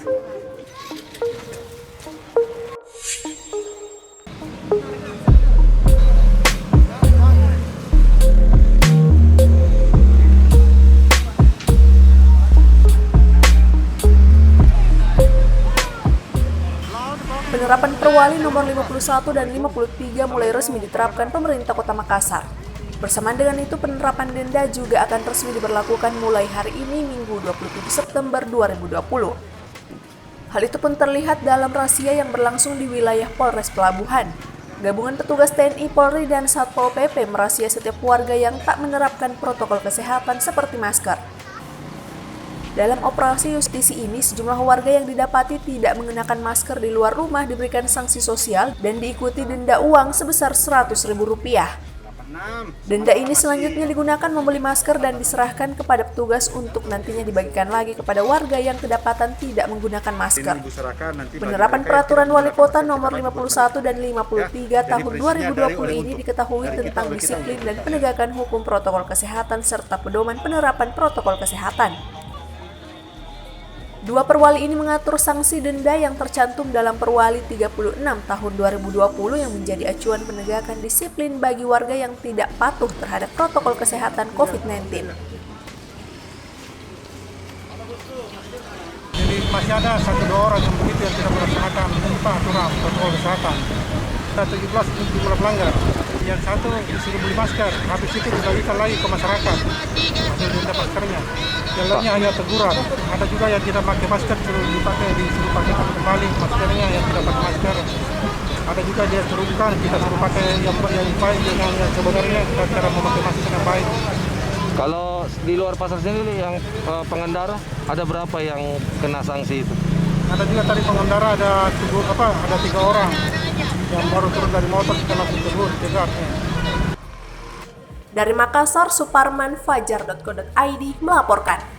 Penerapan Perwali nomor 51 dan 53 mulai resmi diterapkan pemerintah Kota Makassar. Bersamaan dengan itu, penerapan denda juga akan resmi diberlakukan mulai hari ini Minggu 27 September 2020. Hal itu pun terlihat dalam razia yang berlangsung di wilayah Polres Pelabuhan. Gabungan petugas TNI, Polri, dan Satpol PP merazia setiap warga yang tak menerapkan protokol kesehatan seperti masker. Dalam operasi justisi ini, sejumlah warga yang didapati tidak mengenakan masker di luar rumah diberikan sanksi sosial dan diikuti denda uang sebesar Rp100.000. Denda ini selanjutnya digunakan membeli masker dan diserahkan kepada petugas untuk nantinya dibagikan lagi kepada warga yang kedapatan tidak menggunakan masker. Penerapan Peraturan Wali Kota nomor 51 dan 53 tahun 2020 ini diketahui tentang disiplin dan penegakan hukum protokol kesehatan serta pedoman penerapan protokol kesehatan. Dua perwali ini mengatur sanksi denda yang tercantum dalam Perwali 36 tahun 2020 yang menjadi acuan penegakan disiplin bagi warga yang tidak patuh terhadap protokol kesehatan COVID-19. Jadi masih ada 1-2 orang yang begitu yang tidak melaksanakan aturan protokol kesehatan. Ada 17 jumlah pelanggar. Yang satu disuruh beli masker, habis itu dibagikan lagi ke masyarakat hasil denda maskernya. Yang lainnya hanya teguran. Ada juga yang tidak pakai masker disuruh pakai kembali maskernya yang tidak pakai masker. Ada juga dia turunkan, kita suruh pakai yang baik dengan yang sebenarnya cara memakai masker yang baik. Kalau di luar pasar sini yang pengendara ada berapa yang kena sanksi itu? Ada juga tadi pengendara ada 3 orang yang baru turun dari motor kita langsung tegur jegat. Dari Makassar, Suparman, Fajar.co.id melaporkan.